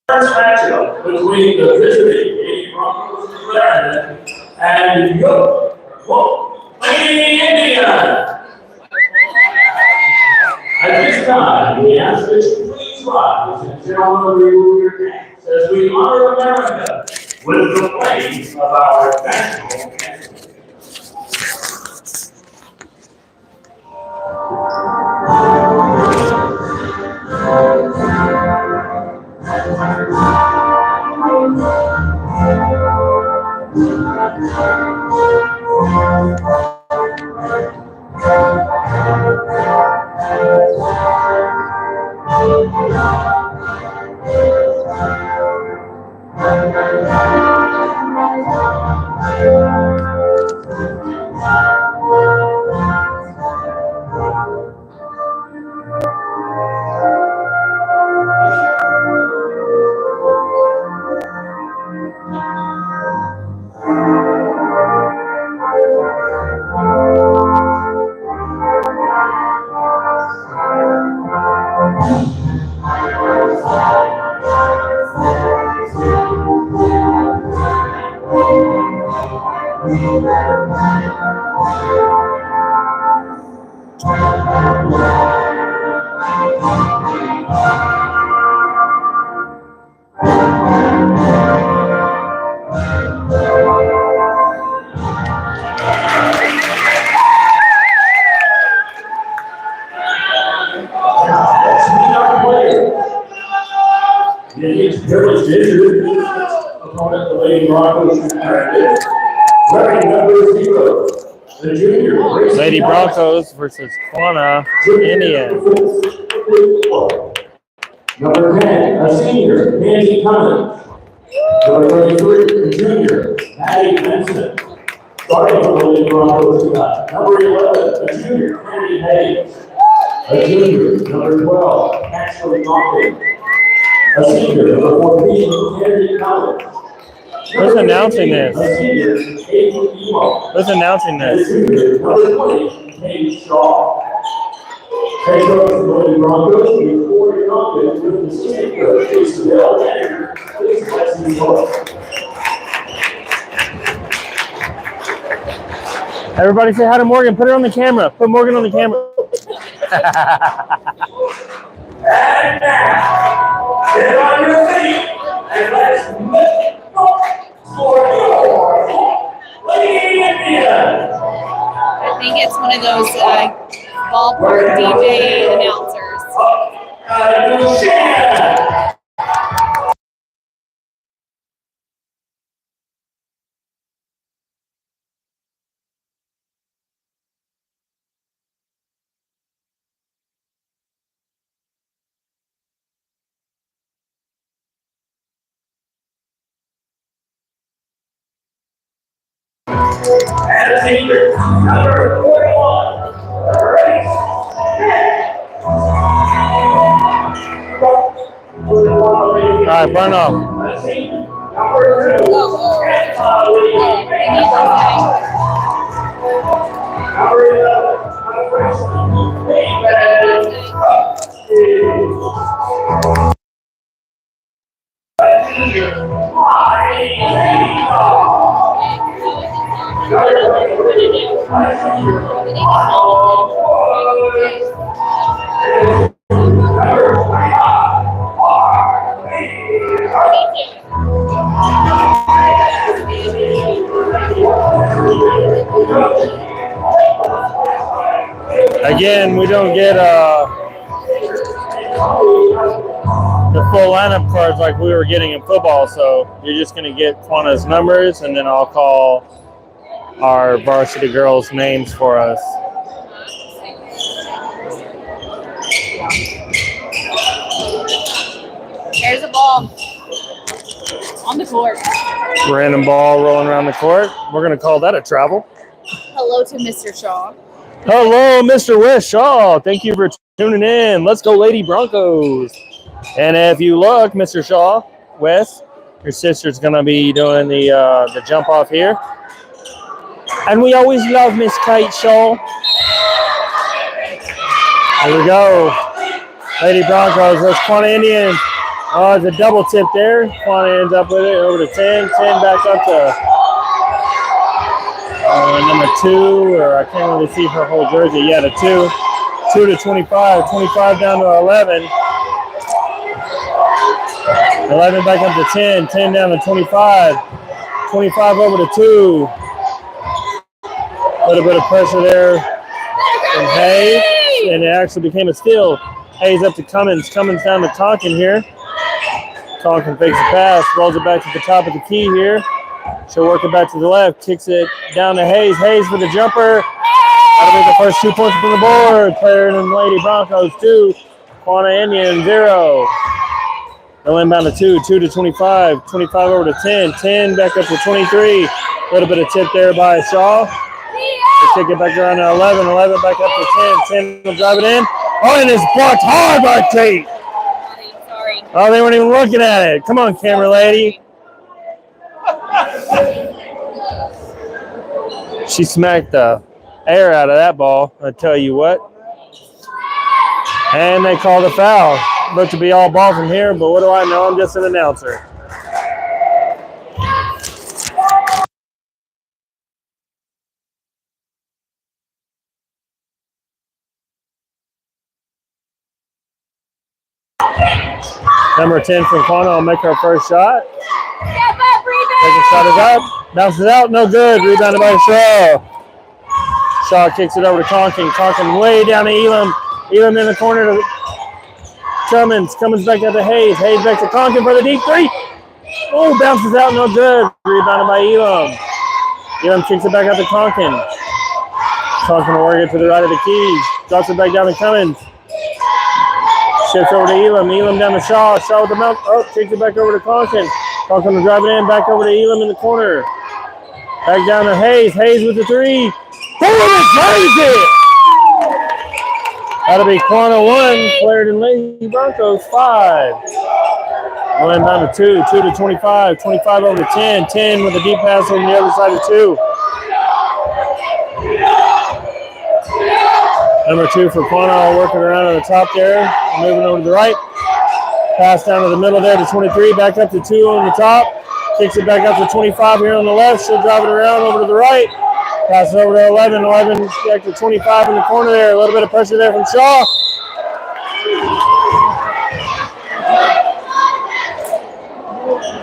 First matchup between the visiting Lady Broncos of Clarendon and your Lady Indians. At this time, we ask that you please rise and gentlemen remove your hats as we honor America with the playing of our national anthem. Opponent, the Lady Broncos from Clarendon, wearing number 0, the junior. Lady Broncos versus Quanah Indians. Number 10, a senior, Nancy Cummins. Number 33, a junior, Maddie Benson. Starting for the Lady Broncos tonight. Number 11, a junior, Candy Hayes. A junior, number 12, Ashley Moffitt. A senior, number 14, Kennedy Collins. Who's announcing this? A senior, Avery Emo. Who's announcing And a this? junior, number 20, Kate Shaw. Head coach of the Lady Broncos, we forward confidence with the senior coach, Isabel Tanner. Please bless you both. Everybody say hi to Morgan. Put her on the camera. Put Morgan on the camera. And now, get on your feet and let's make for your Lady Indians. I think it's one of those ballpark DJ announcers. And a senior, number 41, race. All right, burn off. A senior, number 2, number 11, freshman, Again, we don't get the full lineup cards like we were getting in football, so you're just going to get Quanah's numbers, and then I'll call our varsity girls' names for us. There's a ball on the court. Random ball rolling around the court. We're going to call that a travel. Hello to Mr. Shaw. Hello, Mr. Wes Shaw. Thank you for tuning in. Let's go, Lady Broncos. And if you look, Mr. Shaw, Wes, your sister's going to be doing the jump off here. And we always love Miss Kate Shaw. There we go. Lady Broncos versus Quanah Indians. Oh, it's a double tip there. Quanah ends up with it over to 10. 10 back up to number 2, or I can't really see her whole jersey. Yeah, the 2. 2 to 25. 25 down to 11. 11 back up to 10. 10 down to 25. 25 over to 2. A little bit of pressure there from Hayes, and it actually became a steal. Hayes up to Cummins. Cummins down to Tonkin here. Tonkin fakes the pass, rolls it back to the top of the key here. She'll work it back to the left, kicks it down to Hayes. Hayes for the jumper. That'll be the first 2 points from the board. Player and Lady Broncos 2, Quanah Indian 0. They'll inbound to 2, 2 to 25, 25 over to 10, 10 back up to 23. A little bit of tip there by Shaw. They kick it back around to 11, 11 back up to 10, 10 will drive it in. Oh, and it's blocked hard by Tate. Sorry. Oh, they weren't even looking at it. Come on, camera lady. She smacked the air out of that ball, I tell you what. And they called a foul. Looked to be all ball from here, but what do I know? I'm just an announcer. Number 10 from Quanah will make her first shot. Second shot is up. Bounces out, no good. Rebounded by Shaw. Shaw kicks it over to Conkin. Conkin way down to Elam. Elam in the corner to Cummins. Cummins back up to Hayes. Hayes back to Conkin for the deep 3. Oh, bounces out, no good. Rebounded by Elam. Elam kicks it back out to Conkin. Conkin will work it to the right of the key. Drops it back down to Cummins. Shifts over to Elam. Elam down to Shaw. Shaw with the mount. Oh, kicks it back over to Conkin. Conkin will drive it in. Back over to Elam in the corner. Back down to Hayes. Hayes with the 3. Crazy! That'll be Quanah 1. Clarendon Lady Broncos 5. We'll end down to 2. 2 to 25. 25 over to 10. 10 with a deep pass on the other side of 2. Number 2 for Quanah, working around on the top there, moving over to the right. Pass down to the middle there to 23, back up to 2 on the top. Kicks it back up to 25 here on the left. She'll drive it around over to the right. Pass it over to 11. 11 back to 25 in the corner there. A little bit of pressure there from Shaw.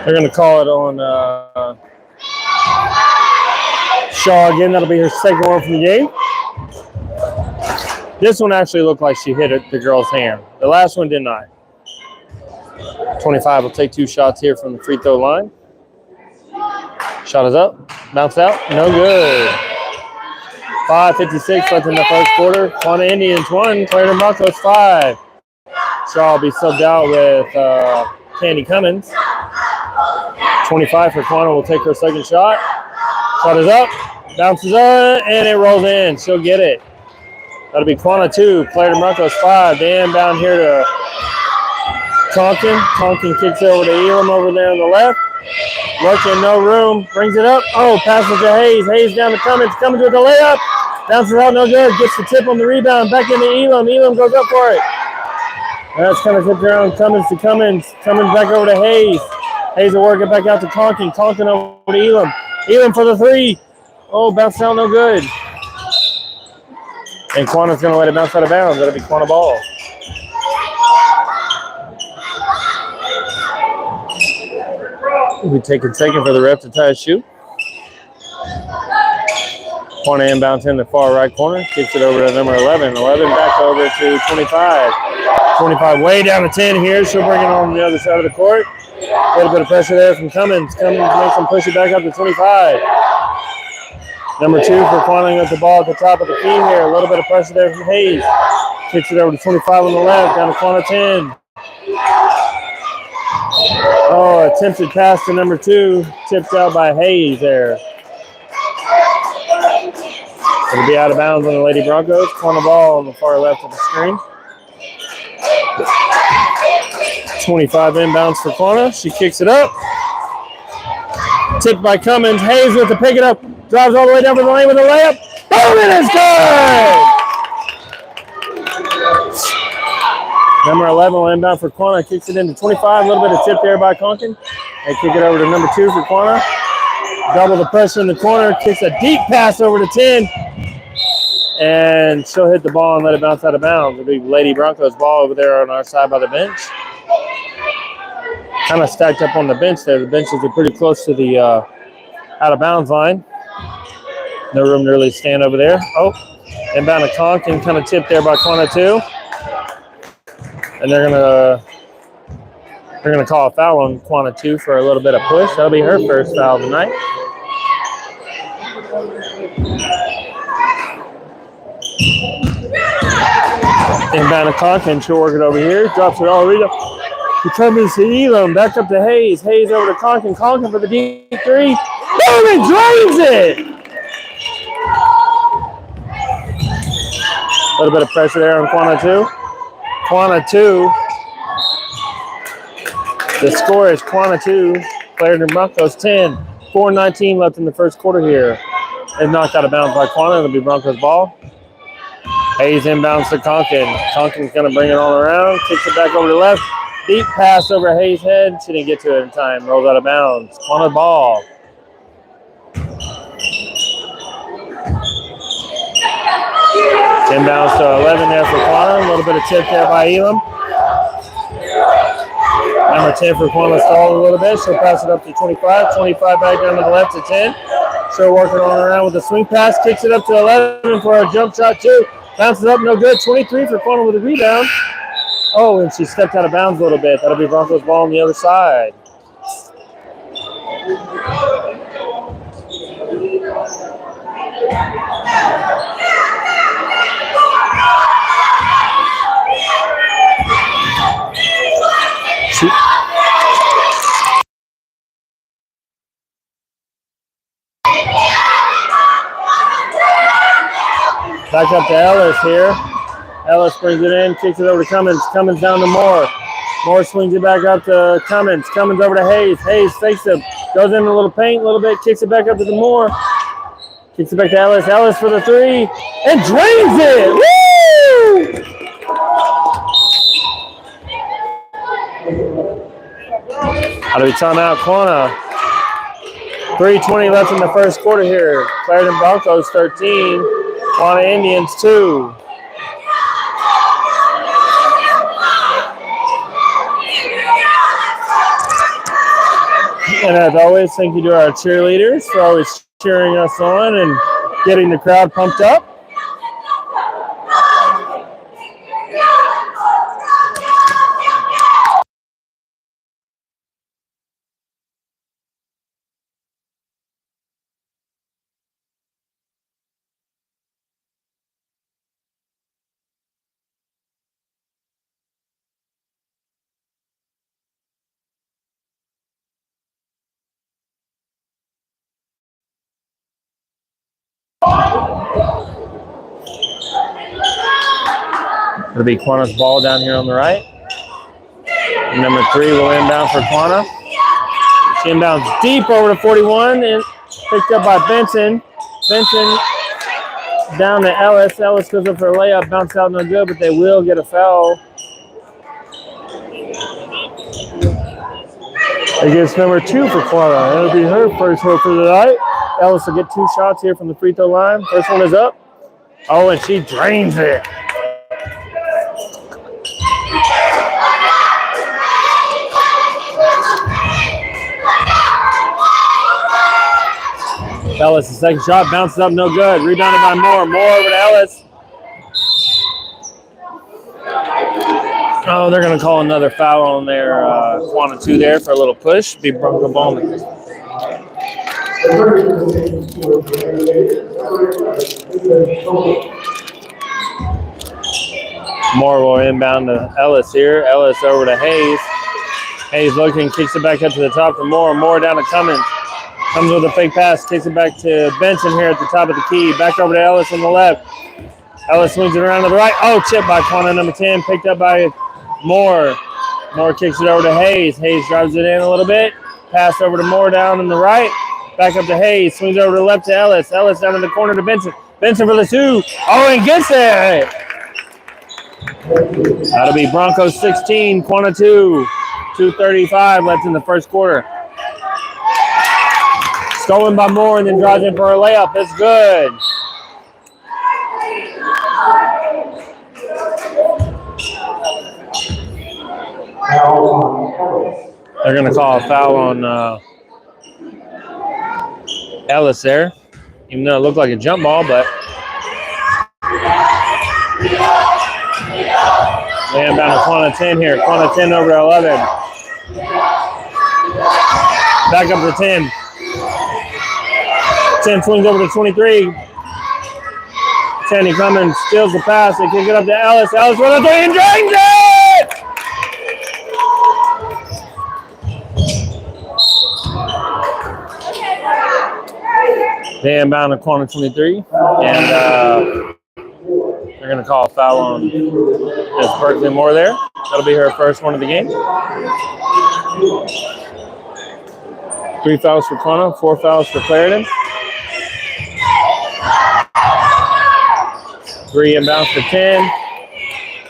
They're going to call it on Shaw again. That'll be her second one from the game. This one actually looked like she hit the girl's hand. The last one did not. 25 will take 2 shots here from the free throw line. Shot is up. Bounce out. No good. 5:56 left in the first quarter. Quanah Indians 1. Clarendon Broncos 5. Shaw will be subbed out with Candy Cummins. 25 for Quanah will take her second shot. Shot is up. Bounces up. And it rolls in. She'll get it. That'll be Quanah 2, Clarendon Broncos 5. They inbound here to Tonkin. Tonkin kicks it over to Elam over there on the left. Looking, no room. Brings it up. Oh, passes to Hayes. Hayes down to Cummins. Cummins with the layup. Bounces out, no good. Gets the tip on the rebound. Back into Elam. Elam goes up for it. That's kind of tipped around Cummins to Cummins. Cummins back over to Hayes. Hayes will work it back out to Tonkin. Tonkin over to Elam. Elam for the 3. Oh, bounces out, no good. And Quanah's going to let it bounce out of bounds. That'll be Quanah ball. We'll be taking second for the ref to tie a shoe. Quanah inbounds in the far right corner. Kicks it over to number 11. 11 back over to 25. 25 way down to 10 here. She'll bring it on the other side of the court. A little bit of pressure there from Cummins. Cummins makes them push it back up to 25. Number 2 for Quanah with the ball at the top of the key here. A little bit of pressure there from Hayes. Kicks it over to 25 on the left, down to Quanah 10. Oh, attempted pass to number 2. Tipped out by Hayes there. It'll be out of bounds on the Lady Broncos. Quanah ball on the far left of the screen. 25 inbounds for Quanah. She kicks it up. Tipped by Cummins. Hayes with the pick it up. Drives all the way down to the lane with a layup. Boom, and it's good! Number 11 will inbound for Quanah. Kicks it into 25. A little bit of tip there by Conkin. They kick it over to number 2 for Quanah. Double the pressure in the corner. Kicks a deep pass over to 10. And she'll hit the ball and let it bounce out of bounds. It'll be Lady Broncos ball over there on our side by the bench. Kind of stacked up on the bench there. The benches are pretty close to the out of bounds line. No room to really stand over there. Oh, inbound to Conkin, kind of tipped there by Quanah too. And they're gonna call a foul on Quanah 2 for a little bit of push. That'll be her first foul tonight. Inbound to Conkin, she'll work it over here. Drops it all Rita. He comes to Elam, back up to Hayes. Hayes over to Conkin. Conkin for the deep 3. Boom, and drains it! A little bit of pressure there on Quanah 2. Quanah 2. The score is Quanah 2, Clarendon Broncos 10. 4:19 left in the first quarter here. They've knocked out of bounds by Quanah. It'll be Broncos ball. Hayes inbounds to Conkin. Conkin's going to bring it all around. Kicks it back over to the left. Deep pass over Hayes' head. She didn't get to it in time. Rolls out of bounds. Quanah ball. Inbounds to 11 there for Quanah. A little bit of tip there by Elam. Number 10 for Quanah stalled a little bit. She'll pass it up to 25. 25 back down to the left to 10. She'll work it on around with a swing pass. Kicks it up to 11 for a jump shot too. Bounces up, no good. 23 for Quanah with a rebound. Oh, and she stepped out of bounds a little bit. That'll be Broncos ball on the other side. Back up to Ellis here. Ellis brings it in, kicks it over to Cummins. Cummins down to Moore. Moore swings it back up to Cummins. Cummins over to Hayes. Hayes fakes him. Goes in a little paint, a little bit, kicks it back up to the Moore. Kicks it back to Ellis. Ellis for the 3. And drains it! Woo! Out of the timeout, Quanah. 3:20 left in the first quarter here. Clarendon Broncos 13. Quanah Indians 2. And as always, thank you to our cheerleaders for always cheering us on and getting the crowd pumped up. It'll be Quanah's ball down here on the right. And number 3 will inbound for Quanah. She inbounds deep over to 41 and picked up by Benson. Benson down to Ellis. Ellis goes up for a layup, bounce out no good, but they will get a foul. Against number 2 for Quanah. That'll be her first one for the night. Ellis will get 2 shots here from the free throw line. First one is up. Oh, and she drains it. Ellis, the second shot, bounces up, no good. Rebounded by Moore. Moore over to Ellis. Oh, they're going to call another foul on their Quanah 2 there for a little push. Be Bronco ball. Moore will inbound to Ellis here. Ellis over to Hayes. Hayes looking, kicks it back up to the top for Moore. Moore down to Cummins. Comes with a fake pass, kicks it back to Benson here at the top of the key. Back over to Ellis on the left. Ellis swings it around to the right. Oh, chip by Quanah, number 10. Picked up by Moore. Moore kicks it over to Hayes. Hayes drives it in a little bit. Pass over to Moore down in the right. Back up to Hayes. Swings over to the left to Ellis. Ellis down in the corner to Benson. Benson for the 2. Oh, and gets it. That'll be Broncos 16, Quanah 2. 2:35 left in the first quarter. Stolen by Moore and then drives in for a layup. That's good. They're going to call a foul on Ellis there, even though it looked like a jump ball, but laying down to Quanah 10 here. Quanah 10 over to 11. Back up to 10. 10 swings over to 23. 10, he comes and steals the pass. They kick it up to Ellis. Ellis with a three and drains it! They inbound to Quanah 23. And they're going to call a foul on Miss Berkeley Moore there. That'll be her first one of the game. 3 fouls for Quanah, 4 fouls for Clarendon. 3 inbounds for 10.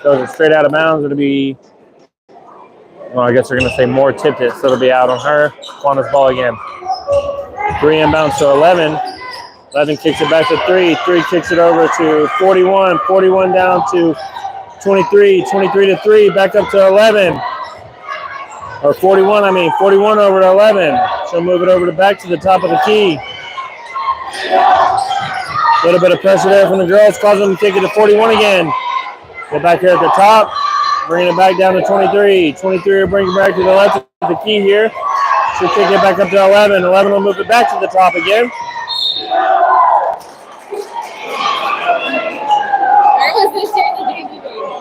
Those are straight out of bounds. It'll be, well, I guess they're going to say Moore tipped it, so it'll be out on her. Quanah's ball again. 3 inbounds to 11. 11 kicks it back to 3. 3 kicks it over to 41. 41 down to 23. 23 to 3. Back up to 11. Or 41, 41 over to 11. She'll move it over to back to the top of the key. A little bit of pressure there from the girls, causing them to take it to 41 again. Get back here at the top. Bringing it back down to 23. 23 will bring it back to the left of the key here. She'll kick it back up to 11. 11 will move it back to the top again. Where was this during the JV game?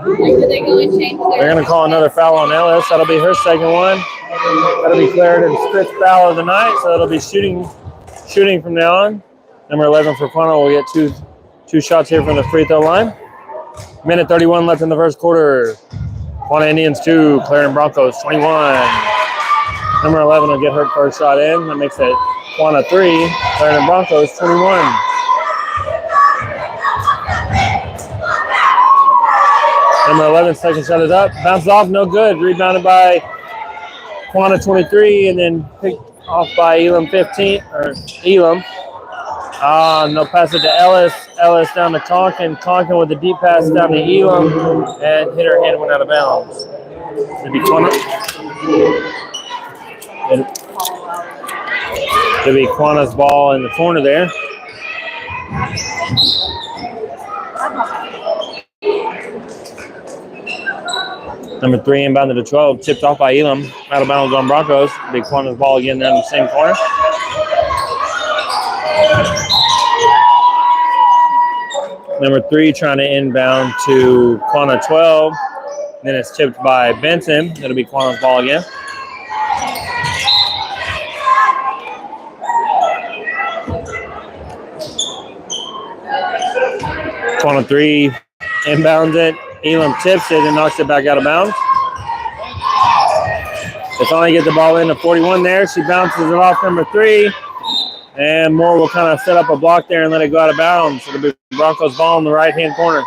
Like, did they go and change their... They're going to call another foul on Ellis. That'll be her second one. That'll be Clarendon's 5th foul of the night, so it'll be shooting from now on. Number 11 for Quanah will get two shots here from the free throw line. Minute 31 left in the first quarter. Quanah Indians 2, Clarendon Broncos 21. Number 11 will get her first shot in. That makes it Quanah 3, Clarendon Broncos 21. Number 11, second shot is up. Bounces off, no good. Rebounded by Quanah 23 and then picked off by Elam 15, or Elam. No pass it to Ellis. Ellis down to Conkin. Conkin with the deep pass down to Elam and hit her hand, went out of bounds. It'll be Quanah. It'll be Quanah's ball in the corner there. Number 3 inbounded to 12, tipped off by Elam. Out of bounds on Broncos. Big Quanah's ball again down in the same corner. Number 3 trying to inbound to Quanah 12. Then it's tipped by Benson. It'll be Quanah's ball again. Quanah 3 inbounds it. Elam tips it and knocks it back out of bounds. They finally get the ball into 41 there. She bounces it off number 3. And Moore will kind of set up a block there and let it go out of bounds. It'll be Broncos ball in the right-hand corner.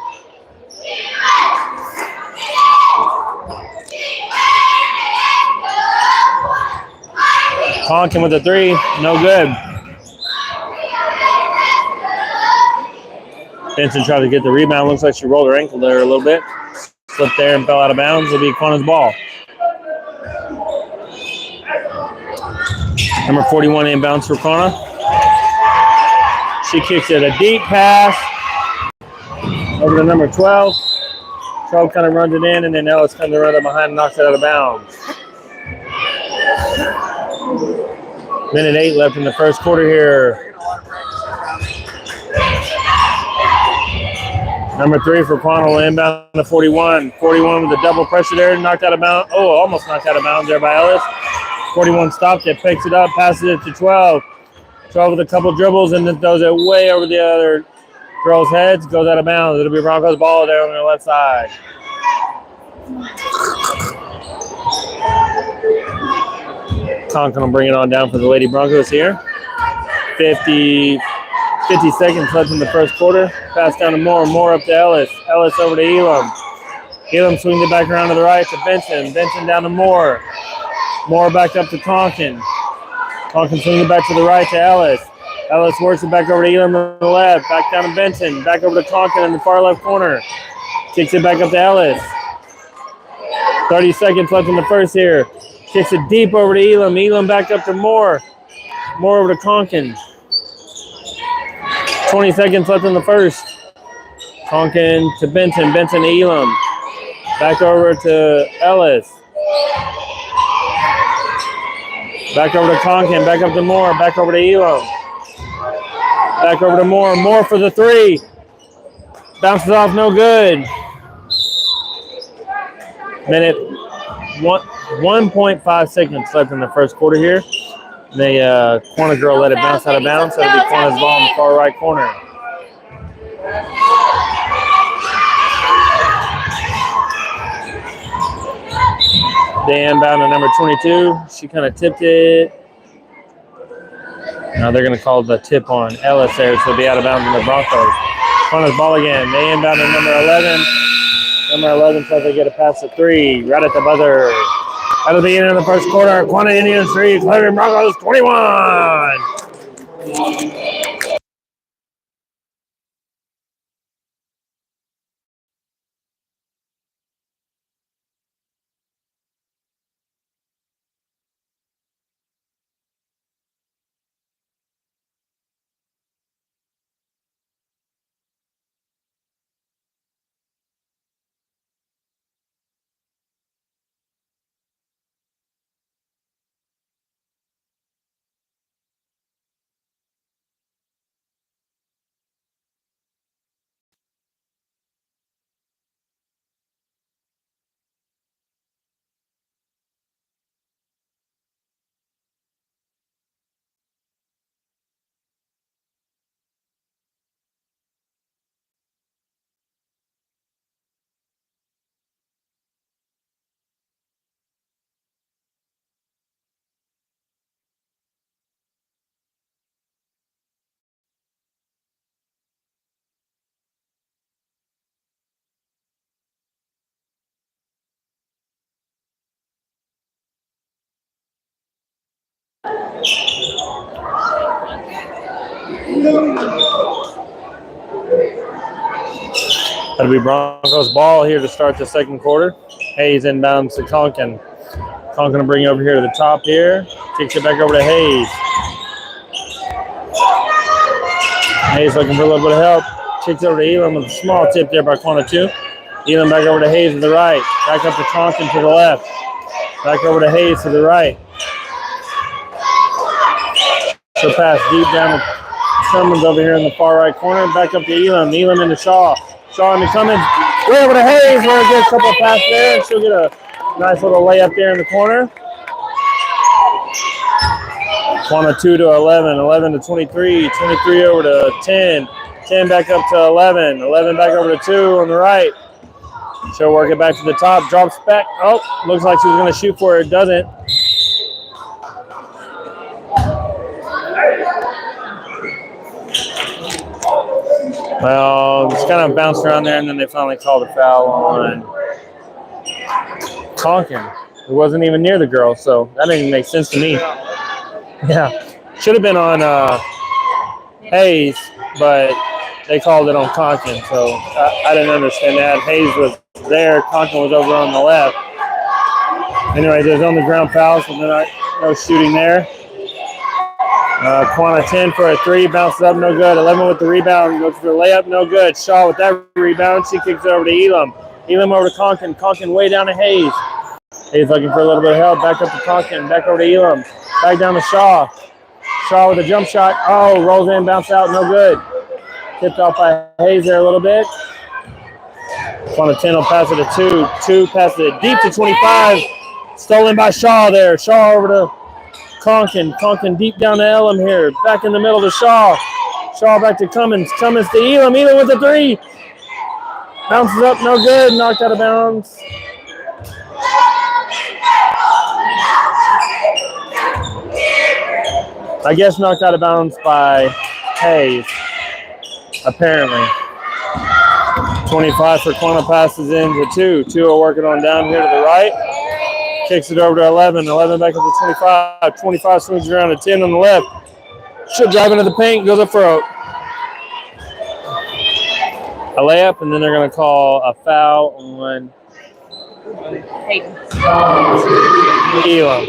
Conkin with the 3. No good. Benson tried to get the rebound. Looks like she rolled her ankle there a little bit. Slipped there and fell out of bounds. It'll be Quanah's ball. Number 41 inbounds for Quanah. She kicks it a deep pass over to number 12. 12 kind of runs it in, and then Ellis comes around it behind and knocks it out of bounds. Minute 8 left in the first quarter here. Number 3 for Quanah will inbound to 41. 41 with a double pressure there, knocked out of bounds. Oh, almost knocked out of bounds there by Ellis. 41 stops it, picks it up, passes it to 12. 12 with a couple dribbles and then throws it way over the other girls' heads, goes out of bounds. It'll be Broncos ball there on the left side. Conkin will bring it on down for the Lady Broncos here. 54 50 seconds left in the first quarter. Pass down to Moore. Moore up to Ellis. Ellis over to Elam. Elam swings it back around to the right to Benson. Benson down to Moore. Moore back up to Conkin. Conkin swings it back to the right to Ellis. Ellis works it back over to Elam on the left. Back down to Benson. Back over to Conkin in the far left corner. Kicks it back up to Ellis. 30 seconds left in the first here. Kicks it deep over to Elam. Elam back up to Moore. Moore over to Conkin. 20 seconds left in the first. Conkin to Benson. Benson to Elam. Back over to Ellis. Back over to Conkin. Back up to Moore. Back over to Elam. Back over to Moore. Moore for the three. Bounces off, no good. Minute 1.5 seconds left in the first quarter here. The Quanah girl let it bounce out of bounds. So it'll be Quanah's ball in the far right corner. They inbound to number 22. She kind of tipped it. Now they're going to call the tip on Ellis there, so it'll be out of bounds in the Broncos. Quanah's ball again. They inbound to number 11. Number 11 tries to get a pass to 3, right at the buzzer. At the beginning of the first quarter, Quanah Indians 3, Cleveland Broncos 21. That'll be Broncos ball here to start the second quarter. Hayes inbounds to Conkin. Conkin will bring it over here to the top here. Kicks it back over to Hayes. Hayes looking for a little bit of help. Kicks over to Elam with a small tip there by Quanah 2. Elam back over to Hayes to the right. Back up to Conkin to the left. Back over to Hayes to the right. She'll pass deep down to Cummins over here in the far right corner. Back up to Elam. Elam into Shaw. Shaw into Cummins. Way over to Hayes. We'll get a couple of passes there. She'll get a nice little layup there in the corner. Quanah 2 to 11. 11 to 23. 23 over to 10. 10 back up to 11. 11 back over to 2 on the right. She'll work it back to the top. Drops back. Oh, looks like she was going to shoot for it. Doesn't. Well, it's kind of bounced around there, and then they finally called a foul on Conkin, who wasn't even near the girl, so that didn't make sense to me. Yeah, should have been on Hayes, but they called it on Conkin, so I didn't understand that. Hayes was there, Conkin was over on the left. Anyway, there's on the ground foul, so no shooting there. Quanah 10 for a 3, bounces up, no good. 11 with the rebound, looks for the layup, no good. Shaw with that rebound, she kicks it over to Elam. Elam over to Conkin. Conkin way down to Hayes. Hayes looking for a little bit of help. Back up to Conkin. Back over to Elam. Back down to Shaw. Shaw with a jump shot. Oh, rolls in, bounce out, no good. Tipped off by Hayes there a little bit. Quanah 10 will pass it to 2. 2 passes it deep to 25. Stolen by Shaw there. Shaw over to Conkin. Conkin deep down to Elam here. Back in the middle to Shaw. Shaw back to Cummins. Cummins to Elam. Elam with the 3. Bounces up, no good. Knocked out of bounds. I guess knocked out of bounds by Hayes. apparently. 25 for Quanah, passes into 2. 2 are working on down here to the right. Kicks it over to 11. 11 back up to 25. 25 swings around to 10 on the left. Should drive into the paint. Goes up for a layup, and then they're going to call a foul on Elam.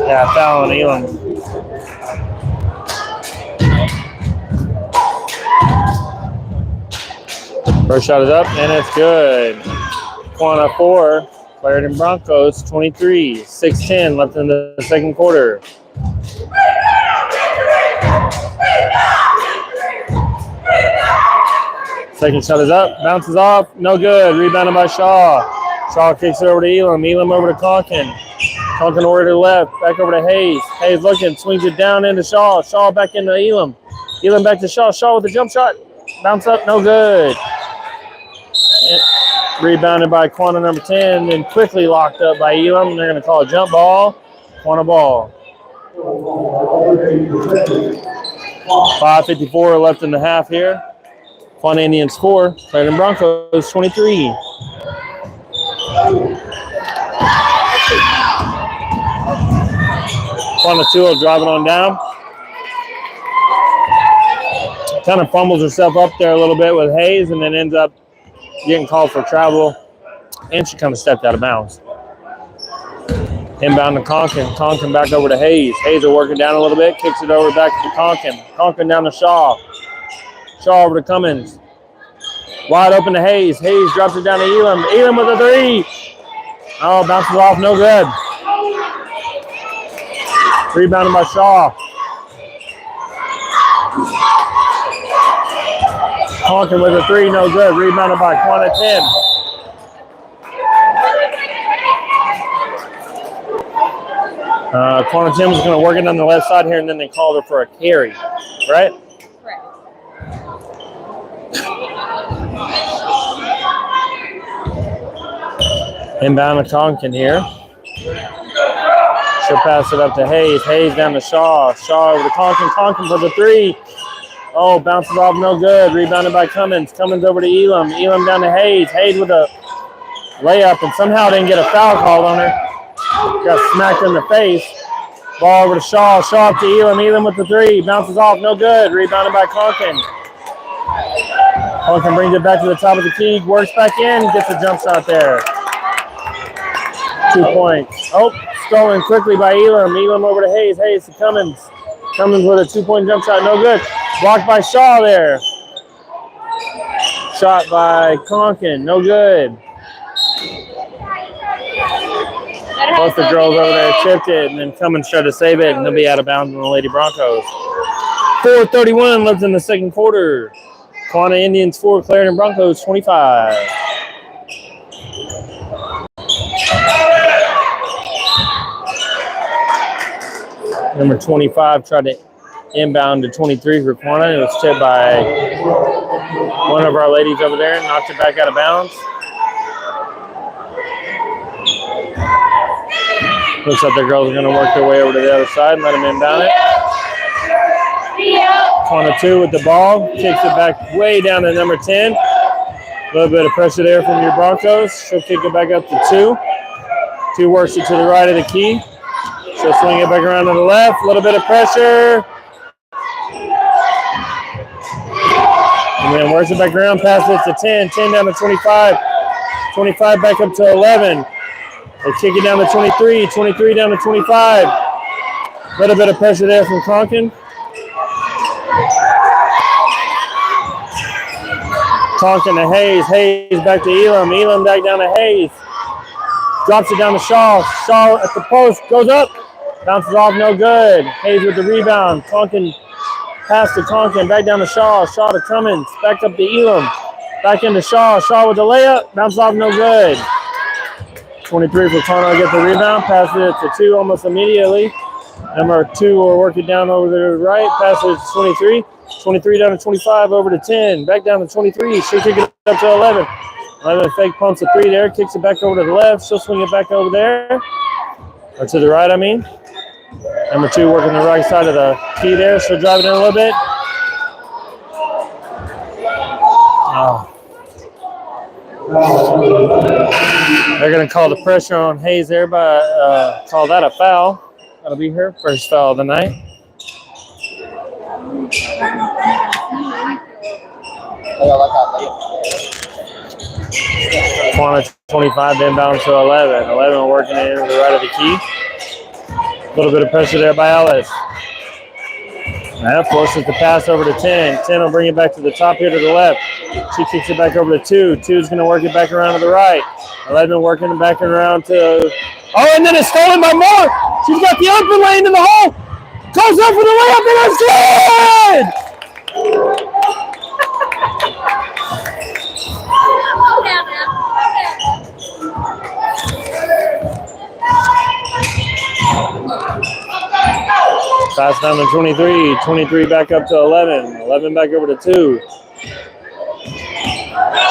Yeah, foul on Elam. First shot is up, and it's good. Quanah 4, Clarendon Broncos 23. 6:10 left in the second quarter. Second shot is up, bounces off, no good. Rebounded by Shaw. Shaw kicks it over to Elam. Elam over to Conkin. Conkin over to the left, back over to Hayes. Hayes looking, swings it down into Shaw. Shaw back into Elam. Elam back to Shaw. Shaw with the jump shot. Bounce up, no good. Rebounded by Quanah number 10, then quickly locked up by Elam. They're going to call a jump ball. Quanah ball. 5:54 left in the half here. Quanah Indians 4, Clarendon Broncos 23. Quanah 2 driving on down. Kind of fumbles herself up there a little bit with Hayes, and then ends up getting called for travel, and she kind of stepped out of bounds. Inbound to Conkin. Conkin back over to Hayes. Hayes are working down a little bit, kicks it over back to Conkin. Conkin down to Shaw. Shaw over to Cummins. Wide open to Hayes. Hayes drops it down to Elam. Elam with a 3. Oh, bounces off, no good. Rebounded by Shaw. Conkin with a 3, no good. Rebounded by Quanah 10. Quanah 10 was going to work it on the left side here, and then they called her for a carry, right? Correct. Inbound to Conkin here. She'll pass it up to Hayes. Hayes down to Shaw. Shaw over to Conkin. Conkin for the 3. Oh, bounces off, no good. Rebounded by Cummins. Cummins over to Elam. Elam down to Hayes. Hayes with a layup, and somehow didn't get a foul called on her. Got smacked in the face. Ball over to Shaw. Shaw up to Elam. Elam with the 3. Bounces off, no good. Rebounded by Conkin. Conkin brings it back to the top of the key. Works back in. Gets a jump shot there. 2 points. Oh, stolen quickly by Elam. Elam over to Hayes. Hayes to Cummins. Cummins with a 2-point jump shot. No good. Blocked by Shaw there. Shot by Conkin. No good. Both the girls over there chipped it, and then Cummins tried to save it, and they'll be out of bounds on the Lady Broncos. 4:31 left in the second quarter. Quanah Indians 4, Clarendon Broncos 25. Number 25 tried to inbound to 23 for Quanah. It was tipped by one of our ladies over there and knocked it back out of bounds. Looks like the girls are going to work their way over to the other side and let them inbound it. Quanah 2 with the ball. Kicks it back way down to number 10. A little bit of pressure there from your Broncos. She'll kick it back up to 2. 2 works it to the right of the key. She'll swing it back around to the left. A little bit of pressure. And then works it back around, passes it to 10. 10 down to 25. 25 back up to 11. They kick it down to 23. 23 down to 25. A little bit of pressure there from Conkin. Conkin to Hayes. Hayes back to Elam. Elam back down to Hayes. Drops it down to Shaw. Shaw at the post. Goes up. Bounces off, no good. Hayes with the rebound. Conkin pass to Conkin. Back down to Shaw. Shaw to Cummins. Back up to Elam. Back into Shaw. Shaw with the layup. Bounces off, no good. 23 for Quanah to get the rebound. Passes it to 2 almost immediately. Number 2 will work it down over to the right. Passes it to 23. 23 down to 25, over to 10. Back down to 23. She'll kick it up to 11. 11 fake pumps a 3 there. Kicks it back over to the left. She'll swing it back over there. Or to the right, I mean. Number 2 working the right side of the key there. She'll drive it in a little bit. They're going to call the pressure on Hayes there by call that a foul. That'll be her first foul of the night. Quanah 25 inbound to 11. 11 working it into the right of the key. A little bit of pressure there by Ellis. That forces the pass over to 10. 10 will bring it back to the top here to the left. She kicks it back over to 2. 2's going to work it back around to the right. 11 working it back around to... Oh, and then it's stolen by Moore. She's got the open lane in the hole. Goes up for the layup, and it's good! Pass down to 23. 23 back up to 11. 11 back over to 2.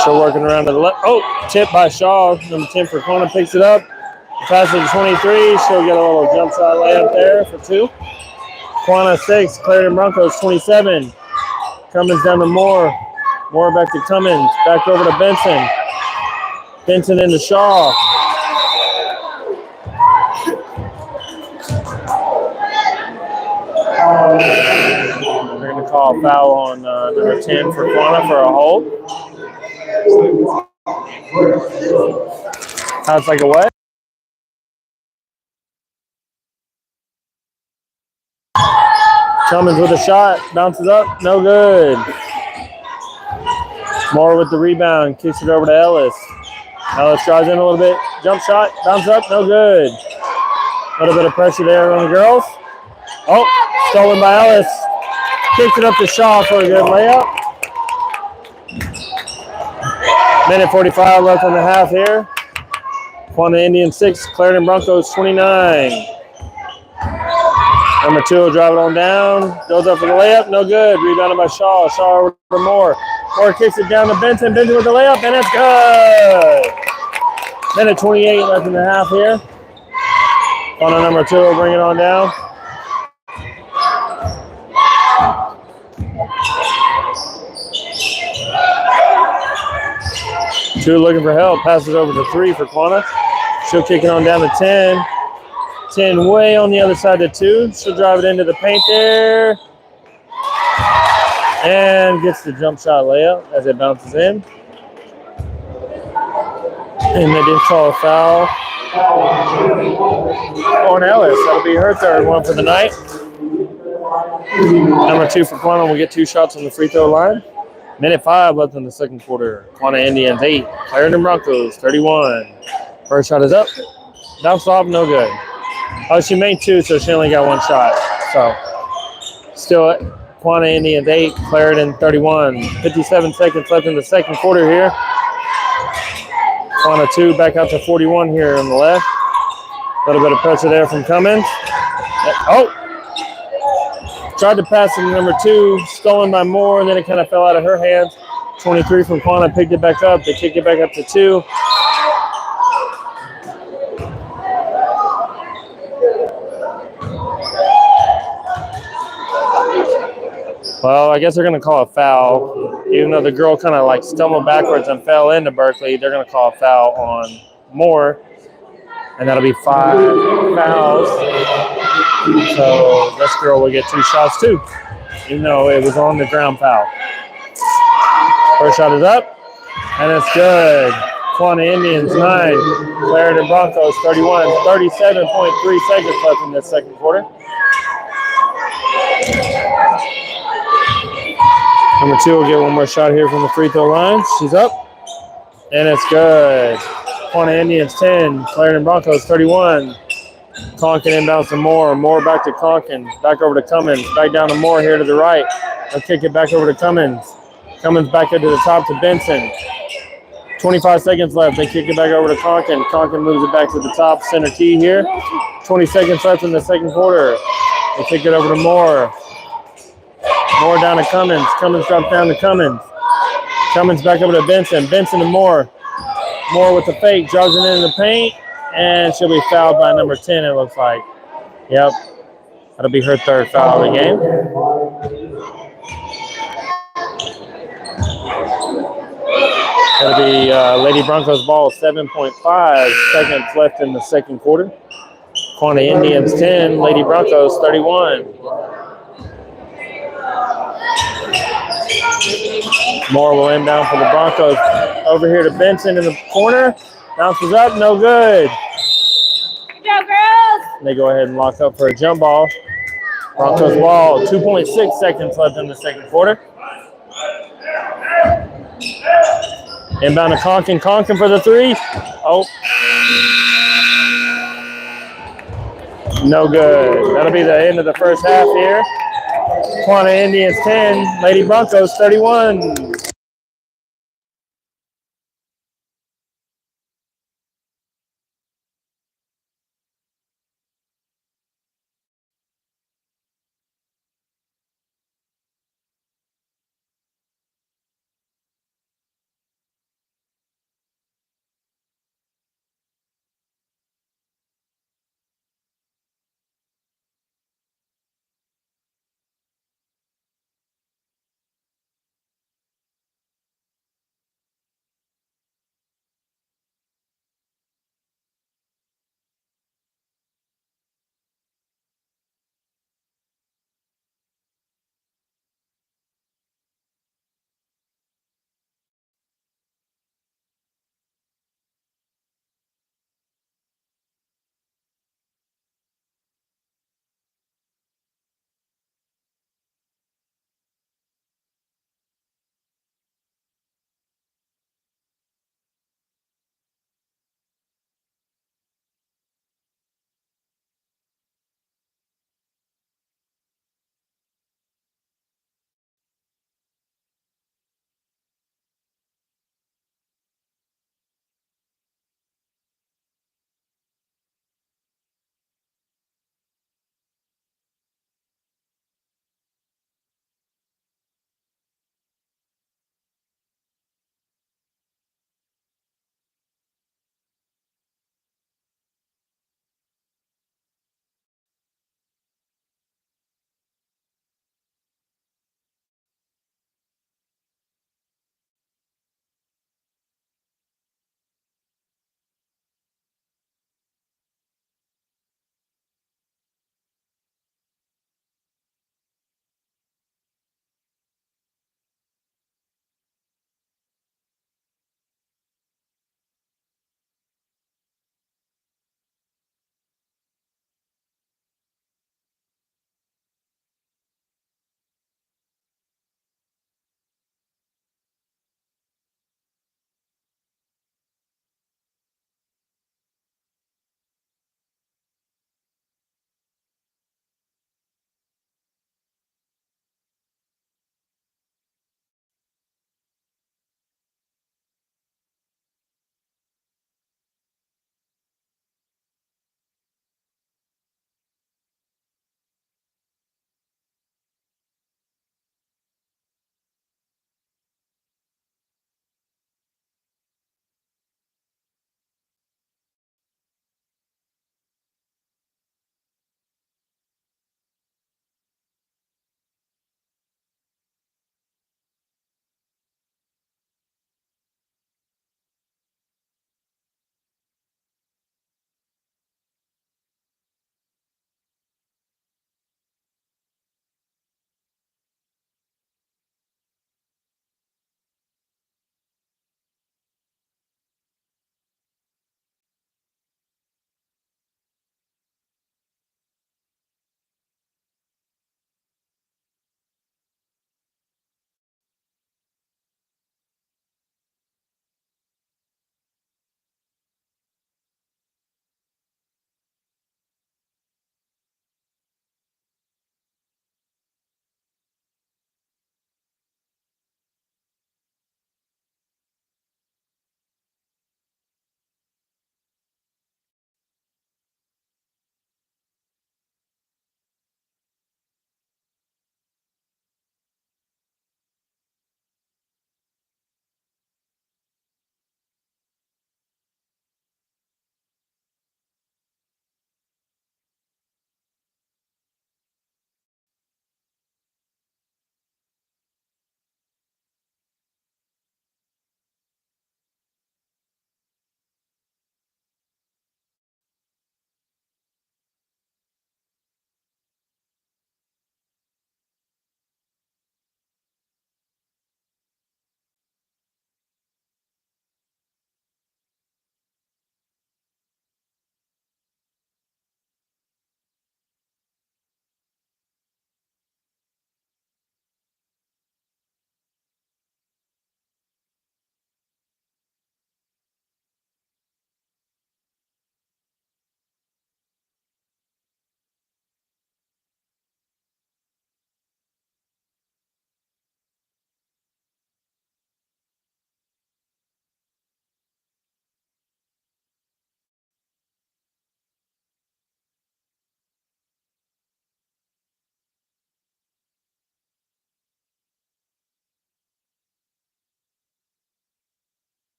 Still working around to the left. Oh, tip by Shaw. Number 10 for Quanah picks it up. Pass it to 23. She'll get a little jump shot layup there for 2. Quanah 6. Clarendon Broncos 27. Cummins down to Moore. Moore back to Cummins. Back over to Benson. Benson into Shaw. They're going to call a foul on number 10 for Quanah for a hold. Sounds like a what? Cummins with a shot. Bounces up. No good. Moore with the rebound. Kicks it over to Ellis. Ellis drives in a little bit. Jump shot. Bounce up. No good. A little bit of pressure there on the girls. Oh, stolen by Ellis. Kicks it up to Shaw for a good layup. Minute 45 left in the half here. Quanah Indians 6, Clarendon Broncos 29. Number 2 will drive it on down. Goes up for the layup. No good. Rebounded by Shaw. Shaw over for Moore. Moore kicks it down to Benson. Benson with the layup, and it's good. Minute 28 left in the half here. Quanah number 2 will bring it on down. Two looking for help. Passes over to 3 for Quanah. She'll kick it on down to 10. 10 way on the other side of 2. She'll drive it into the paint there. And gets the jump shot layup as it bounces in. And they did call a foul on Ellis. That'll be her third one for the night. Number 2 for Quanah will get 2 shots on the free throw line. Minute 5 left in the second quarter. Quanah Indians 8, Clarendon Broncos 31. First shot is up. Bounce off, no good. Oh, she made 2, so she only got 1 shot. So, still Quanah Indians 8, Clarendon 31. 57 seconds left in the second quarter here. Quanah 2 back out to 41 here on the left. A little bit of pressure there from Cummins. Oh! Tried to pass it to number 2, stolen by Moore, and then it kind of fell out of her hands. 23 from Quanah picked it back up. They kick it back up to 2. Well, I guess they're going to call a foul. Even though the girl kind of like stumbled backwards and fell into Berkeley, they're going to call a foul on Moore. And that'll be 5 fouls. So this girl will get 2 shots too, even though it was on the ground foul. First shot is up, and it's good. Quanah Indians 9, Clarendon Broncos 31. 37.3 seconds left in this second quarter. Number 2 will get 1 more shot here from the free throw line. She's up, and it's good. Quanah Indians 10, Clarendon Broncos 31. Conkin inbounds to Moore. Moore back to Conkin. Back over to Cummins. Back down to Moore here to the right. They'll kick it back over to Cummins. Cummins back up to the top to Benson. 25 seconds left. They kick it back over to Conkin. Conkin moves it back to the top center key here. 20 seconds left in the second quarter. They kick it over to Moore. Moore down to Cummins. Cummins drops down to Cummins. Cummins back over to Benson. Benson to Moore. Moore with the fake. Drives it into the paint. And she'll be fouled by number 10, it looks like. Yep. That'll be her third foul of the game. That'll be Lady Broncos ball, 7.5 seconds left in the second quarter. Quanah Indians 10, Lady Broncos 31. Moore will inbound for the Broncos. Over here to Benson in the corner. Bounces up, no good. Good job, girls. They go ahead and lock up for a jump ball. Broncos ball, 2.6 seconds left in the second quarter. Inbound to Conkin. Conkin for the three. Oh. No good. That'll be the end of the first half here. Quanah Indians 10, Lady Broncos 31.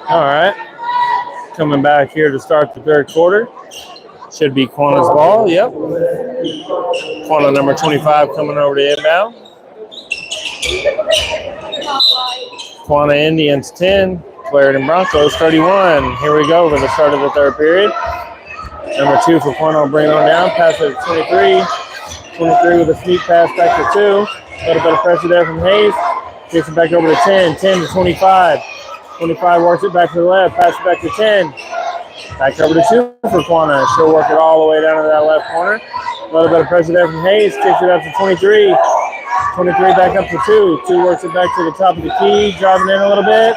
All right. Coming back here to start the third quarter. Should be Quanah's ball. Yep. Quanah number 25 coming over to inbound. Quanah Indians 10. Clarendon Broncos 31. Here we go for the start of the third period. Number 2 for Quanah will bring it on down. Pass it to 23. 23 with a sneak pass back to 2. A little bit of pressure there from Hayes. Gets it back over to 10. 10 to 25. 25 works it back to the left. Pass it back to 10. Back over to 2 for Quanah. She'll work it all the way down to that left corner. A little bit of pressure there from Hayes. Kicks it up to 23. 23 back up to 2. 2 works it back to the top of the key. Driving in a little bit.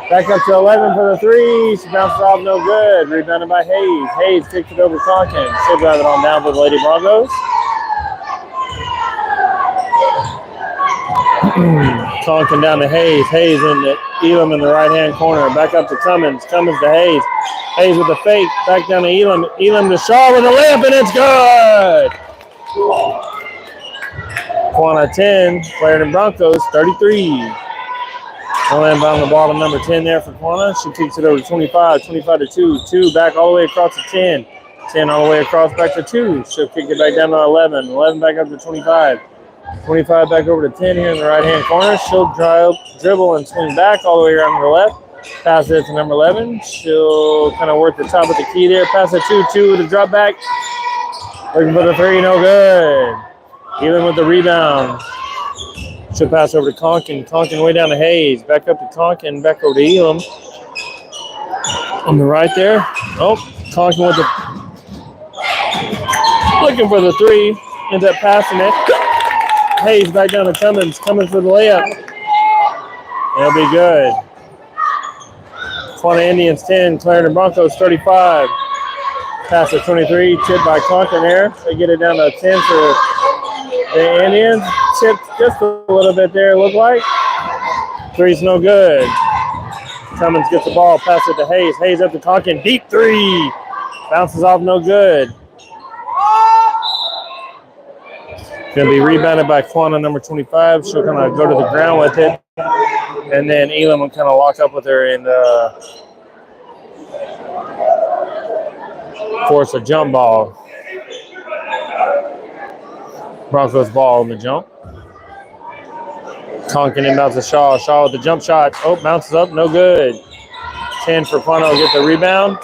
Back up to 11 for the 3. She bounces off, no good. Rebounded by Hayes. Hayes kicks it over to Conkin. She'll drive it on down for the Lady Broncos. Conkin down to Hayes. Hayes in the Elam in the right-hand corner. Back up to Cummins. Cummins to Hayes. Hayes with the fake. Back down to Elam. Elam to Shaw with a layup, and it's good. Quanah 10. Clarendon Broncos 33. We'll inbound the ball to number 10 there for Quanah. She kicks it over to 25. 25 to 2. 2 back all the way across to 10. 10 all the way across back to 2. She'll kick it back down to 11. 11 back up to 25. 25 back over to 10 here in the right-hand corner. She'll dribble and swing back all the way around to the left. Pass it to number 11. She'll kind of work the top of the key there. Pass it 2-2 with a drop back. Looking for the 3, no good. Even with the rebound. She'll pass over to Conkin. Conkin way down to Hayes. Back up to Conkin. Back over to Elam. On the right there. Oh, Conkin with the... Looking for the 3. Ends up passing it. Hayes back down to Cummins. Cummins for the layup. It'll be good. Quanah Indians 10. Clarendon Broncos 35. Pass at 23. Tipped by Conkin there. They get it down to 10 for the Indians. Tipped just a little bit there, look like. 3's no good. Cummins gets the ball. Pass it to Hayes. Hayes up to Conkin. Deep 3. Bounces off, no good. Going to be rebounded by Quanah, number 25. She'll kind of go to the ground with it. And then Elam will kind of lock up with her and force a jump ball. Broncos ball on the jump. Conkin inbounds to Shaw. Shaw with the jump shot. Oh, bounces up, no good. 10 for Quanah will get the rebound.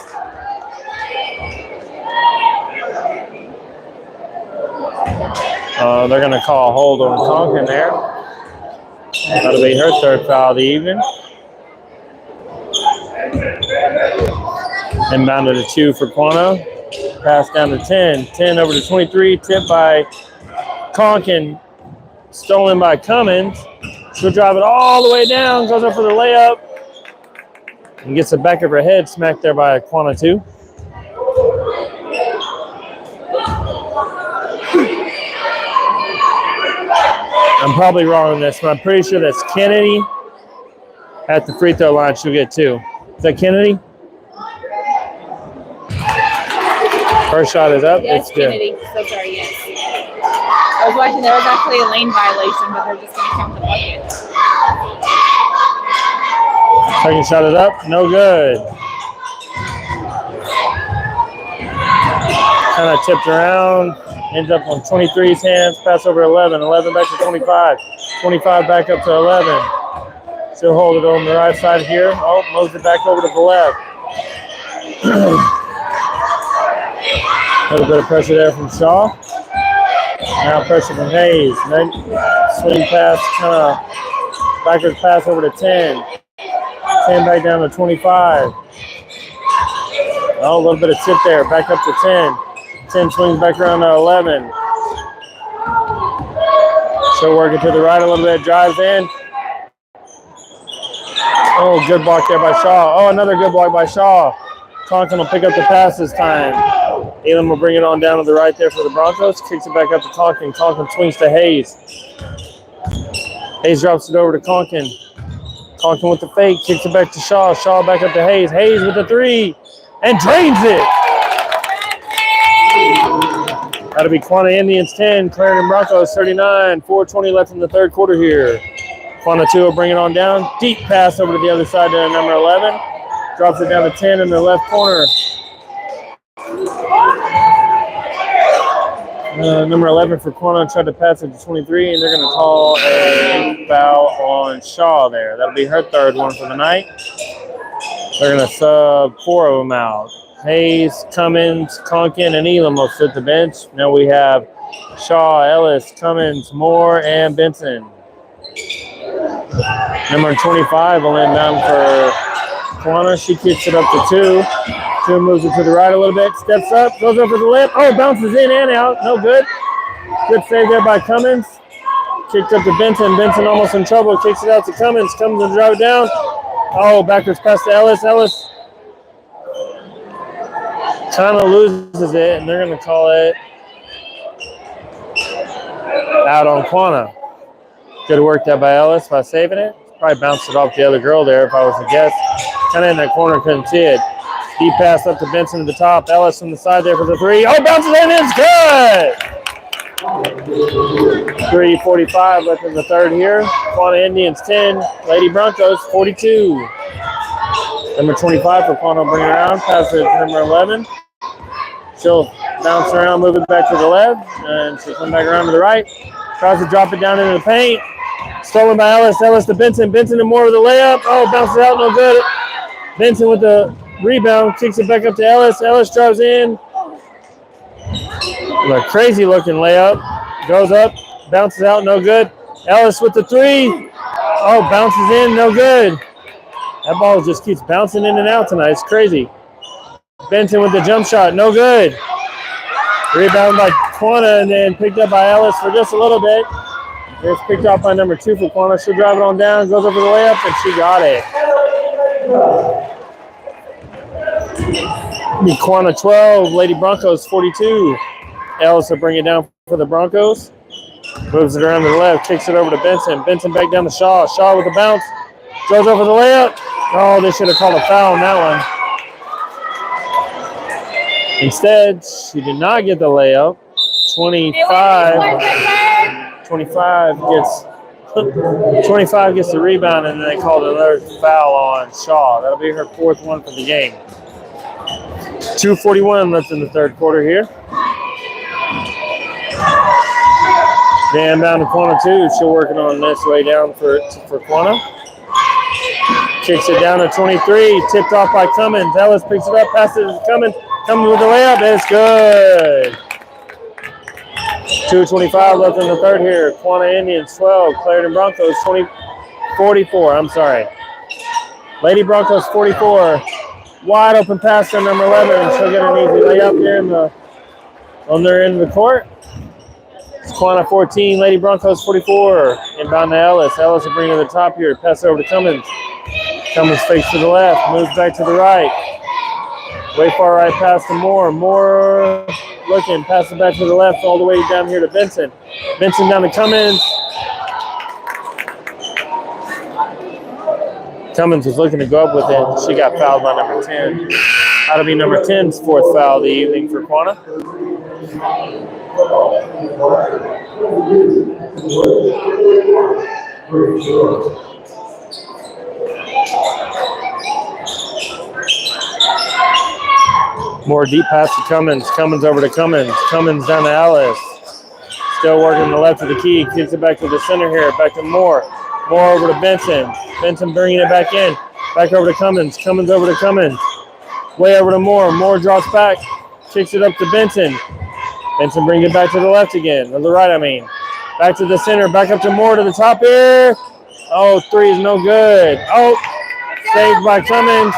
They're going to call a hold on Conkin there. That'll be her third foul of the evening. Inbounded to 2 for Quanah. Pass down to 10. 10 over to 23. Tipped by Conkin. Stolen by Cummins. She'll drive it all the way down. Goes up for the layup. And gets the back of her head smacked there by Quanah 2. I'm probably wrong on this, but I'm pretty sure that's Kennedy at the free throw line. She'll get 2. Is that Kennedy? First shot is up. Yes, it's good. Kennedy. So sorry, yes. I was watching. There was actually a lane violation, but they're just going to count the bucket. Second shot is up. No good. Kind of tipped around. Ends up on 23's hands. Pass over 11. 11 back to 25. 25 back up to 11. She'll hold it on the right side here. Oh, moves it back over to the left. A little bit of pressure there from Shaw. Now pressure from Hayes. Then swing pass, kind of backwards pass over to 10. 10 back down to 25. Oh, a little bit of tip there. Back up to 10. 10 swings back around to 11. So working to the right a little bit. Drives in. Oh, good block there by Shaw. Oh, another good block by Shaw. Conkin will pick up the pass this time. Elam will bring it on down to the right there for the Broncos. Kicks it back up to Conkin. Conkin swings to Hayes. Hayes drops it over to Conkin. Conkin with the fake. Kicks it back to Shaw. Shaw back up to Hayes. Hayes with the 3. And drains it. That'll be Quanah Indians 10. Clarendon Broncos 39. 4:20 left in the third quarter here. Quanah 2 will bring it on down. Deep pass over to the other side to number 11. Drops it down to 10 in the left corner. Number 11 for Quanah tried to pass it to 23, and they're going to call a foul on Shaw there. That'll be her third one for the night. They're going to sub 4 of them out. Hayes, Cummins, Conkin, and Elam will sit the bench. Now we have Shaw, Ellis, Cummins, Moore, and Benson. Number 25 will inbound for Quanah. She kicks it up to 2. 2 moves it to the right a little bit. Steps up, goes over the lip. Oh, bounces in and out. No good. Good save there by Cummins. Kicked up to Benson. Benson almost in trouble. Kicks it out to Cummins. Cummins will drive it down. Oh, backwards pass to Ellis. Ellis kind of loses it, and they're going to call it out on Quanah. Good work there by Ellis by saving it. Probably bounced it off the other girl there if I was to guess. Kind of in that corner, couldn't see it. Deep pass up to Benson to the top. Ellis from the side there for the 3. Oh, bounces in, it's good! 3:45 left in the third here. Quanah Indians 10, Lady Broncos 42. Number 25 for Quanah will bring it around. Pass it to number 11. She'll bounce around, move it back to the left, and she'll come back around to the right. Tries to drop it down into the paint. Stolen by Ellis. Ellis to Benson. Benson to Moore with the layup. Oh, bounces out, no good. Benson with the rebound, kicks it back up to Ellis. Ellis drives in. A crazy looking layup. Goes up, bounces out, no good. Ellis with the 3. Oh, bounces in, no good. That ball just keeps bouncing in and out tonight. It's crazy. Benson with the jump shot, no good. Rebound by Quanah and then picked up by Ellis for just a little bit. It's picked up by number 2 for Quanah. She'll drive it on down, goes over the layup, and she got it. Quanah 12, Lady Broncos 42. Ellis will bring it down for the Broncos. Moves it around to the left, kicks it over to Benson. Benson back down to Shaw. Shaw with a bounce. Goes over the layup. Oh, they should have called a foul on that one. Instead, she did not get the layup. 25 gets the rebound, and then they called another foul on Shaw. That'll be her 4th one for the game. 2:41 left in the third quarter here. Dan down to Quanah 2. She'll working on this way down for Quanah. Kicks it down to 23. Tipped off by Cummins. Ellis picks it up, passes it to Cummins. Cummins with the layup. It's good. 2:25 left in the third here. Quanah Indians 12. Clarendon Broncos 44. I'm sorry. Lady Broncos 44. Wide open pass to number 11. She'll get an easy layup here on their end of the court. It's Quanah 14, Lady Broncos 44. Inbound to Ellis. Ellis will bring it to the top here. Pass over to Cummins. Cummins fakes to the left. Moves back to the right. Way far right pass to Moore. Moore looking. Pass it back to the left all the way down here to Benson. Benson down to Cummins. Cummins was looking to go up with it. She got fouled by number 10. That'll be number 10's 4th foul of the evening for Quanah. More deep pass to Cummins. Cummins over to Cummins. Cummins down to Ellis. Still working the left of the key. Kicks it back to the center here. Back to Moore. Moore over to Benson. Benson bringing it back in. Back over to Cummins. Cummins over to Cummins. Way over to Moore. Moore drops back. Kicks it up to Benson. Benson brings it back to the left again. Or the right, I mean. Back to the center. Back up to Moore to the top here. Oh, 3 is no good. Oh, saved by Cummins.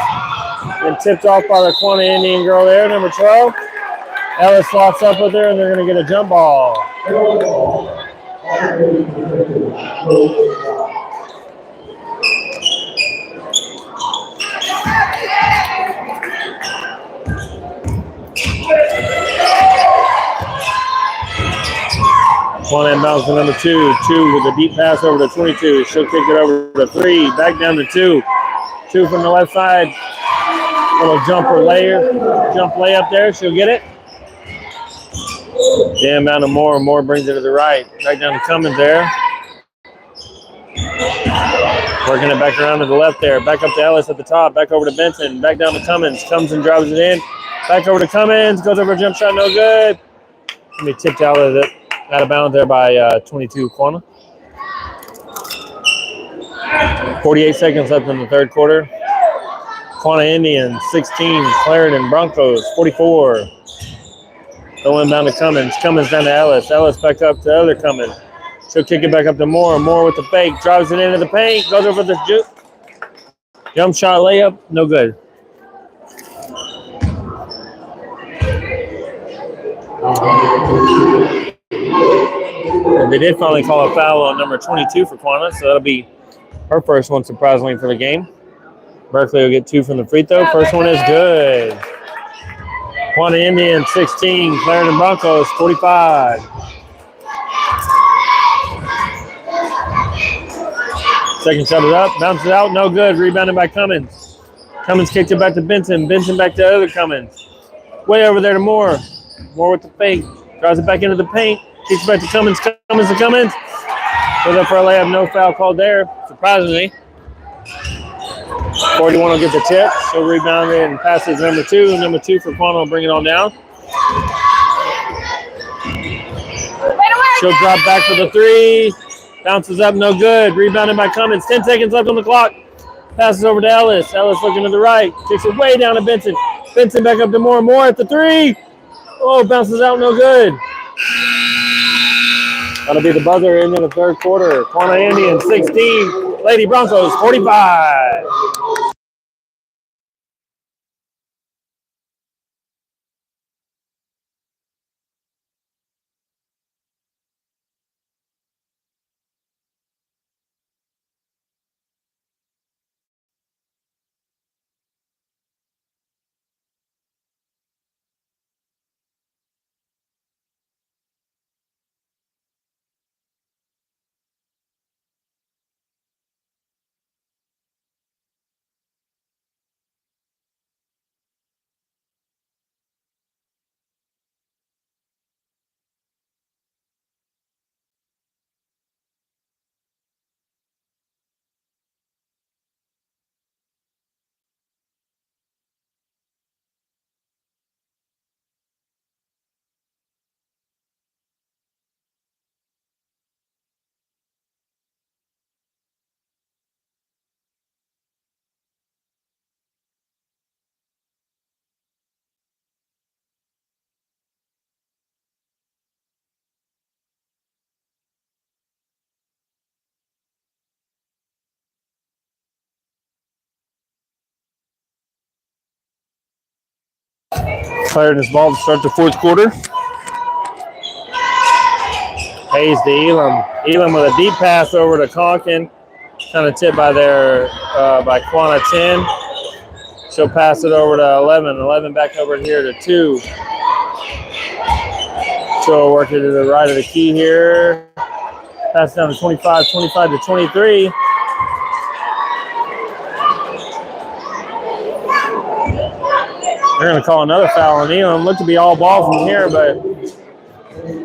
And tipped off by the Quanah Indian girl there, number 12. Ellis locks up with her, and they're going to get a jump ball. Quanah inbounds to number 2. 2 with a deep pass over to 22. She'll kick it over to 3. Back down to 2. 2 from the left side. Little jump layup there. She'll get it. Down to Moore. Moore brings it to the right. Back down to Cummins there. Working it back around to the left there. Back up to Ellis at the top. Back over to Benson. Back down to Cummins. Comes and drives it in. Back over to Cummins. Goes over a jump shot. No good. Gonna be tipped out of bounds there by 22 Quanah. 48 seconds left in the third quarter. Quanah Indians 16. Clarendon Broncos 44. They'll inbound to Cummins. Cummins down to Ellis. Ellis back up to other Cummins. She'll kick it back up to Moore. Moore with the fake. Drives it into the paint. Goes over the jump shot layup. No good. And they did finally call a foul on number 22 for Quanah, so that'll be her first one, surprisingly, for the game. Berkeley will get 2 from the free throw. First one is good. Quanah Indians 16. Clarendon Broncos 45. Second shot is up, bounces out, no good. Rebounded by Cummins. Cummins kicked it back to Benson. Benson back to other Cummins. Way over there to Moore. Moore with the fake. Drives it back into the paint. Kicks it back to Cummins. Cummins to Cummins. Goes up for a layup. No foul called there, surprisingly. 41 will get the tip. She'll rebound it and passes number 2. Number 2 for Quanah will bring it on down. She'll drop back for the 3. Bounces up, no good. Rebounded by Cummins. 10 seconds left on the clock. Passes over to Ellis. Ellis looking to the right. Kicks it way down to Benson. Benson back up to Moore. Moore at the 3. Oh, bounces out, no good. That'll be the buzzer into the third quarter. Quanah Indians 16. Lady Broncos 45. Clarendon's ball to start the fourth quarter. Hayes to Elam. Elam with a deep pass over to Conkin. Kind of tipped by by Quanah 10. She'll pass it over to 11. 11 back over here to 2. She'll work it to the right of the key here. Pass down to 25. 25 to 23. They're going to call another foul on Elam. Looked to be all ball from here, but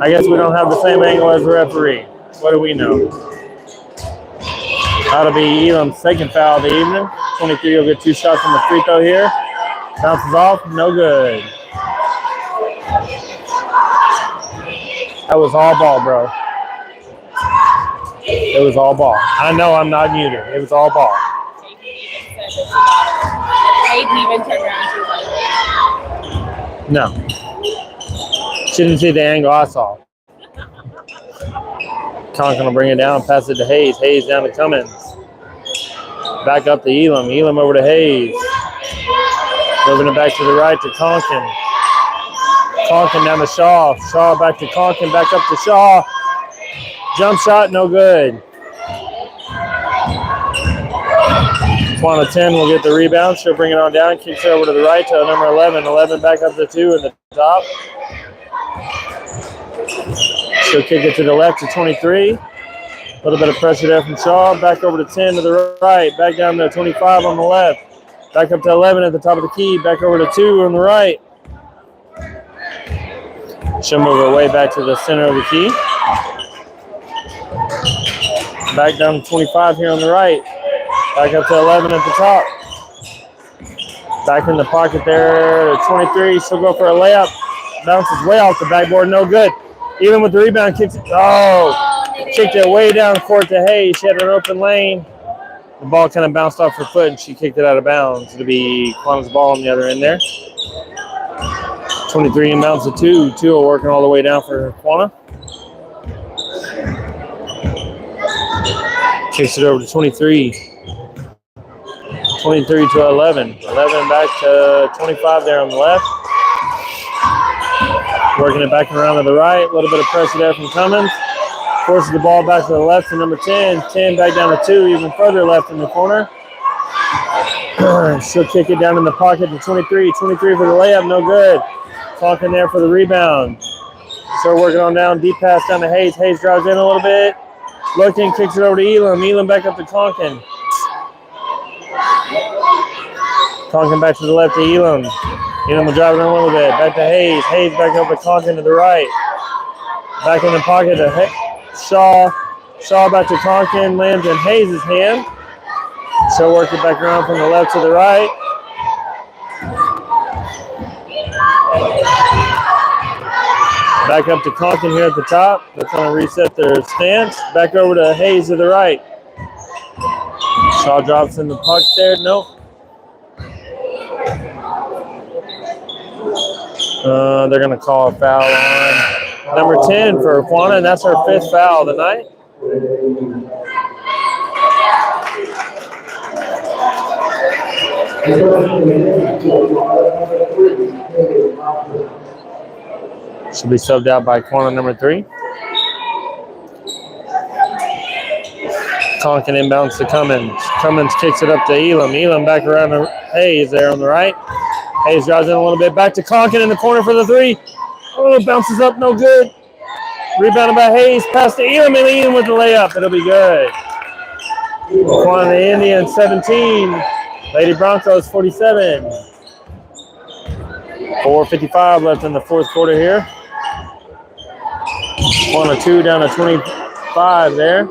I guess we don't have the same angle as the referee. What do we know? That'll be Elam's second foul of the evening. 23 will get 2 shots from the free throw here. Bounces off, no good. That was all ball, bro. It was all ball. I know I'm not muted. It was all ball. Hayden even turned around. No. She didn't see the angle I saw. Conkin will bring it down, pass it to Hayes. Hayes down to Cummins. Back up to Elam. Elam over to Hayes. Moving it back to the right to Conkin. Conkin down to Shaw. Shaw back to Conkin. Back up to Shaw. Jump shot, no good. Quanah 10 will get the rebound. She'll bring it on down. Kicks it over to the right to number 11. 11 back up to 2 in the top. She'll kick it to the left to 23. A little bit of pressure there from Shaw. Back over to 10 to the right. Back down to 25 on the left. Back up to 11 at the top of the key. Back over to 2 on the right. She'll move her way back to the center of the key. Back down to 25 here on the right. Back up to 11 at the top. Back in the pocket there. 23. She'll go for a layup. Bounces way off the backboard. No good. Even with the rebound, kicks it. Oh, kicked it way down court to Hayes. She had an open lane. The ball kind of bounced off her foot, and she kicked it out of bounds. It'll be Quanah's ball on the other end there. 23 inbounds to 2. 2 working all the way down for Quanah. Kicks it over to 23. 23 to 11. 11 back to 25 there on the left. Working it back around to the right. A little bit of pressure there from Cummins. Forces the ball back to the left to number 10. 10 back down to 2, even further left in the corner. She'll kick it down in the pocket to 23. 23 for the layup, no good. Talking there for the rebound. So working on down, deep pass down to Hayes. Hayes drives in a little bit. Looking, kicks it over to Elam. Elam back up to Conkin. Conkin back to the left to Elam. Elam will drive it in a little bit. Back to Hayes. Hayes back up to Conkin to the right. Back in the pocket to Shaw. Shaw back to Conkin. Lands in Hayes' hand. She'll work it back around from the left to the right. Back up to Conkin here at the top. They're trying to reset their stance. Back over to Hayes to the right. Shaw drops in the puck there. Nope. They're going to call a foul on number 10 for Quanah, and that's her 5th foul of the night. Should be subbed out by Quanah number 3. Conkin inbounds to Cummins. Cummins kicks it up to Elam. Elam back around to Hayes there on the right. Hayes drives in a little bit. Back to Conkin in the corner for the 3. Oh, bounces up, no good. Rebounded by Hayes. Pass to Elam, and Elam with the layup. It'll be good. Quanah the Indians 17. Lady Broncos 47. 4:55 left in the fourth quarter here. Quanah 2 down to 25 there.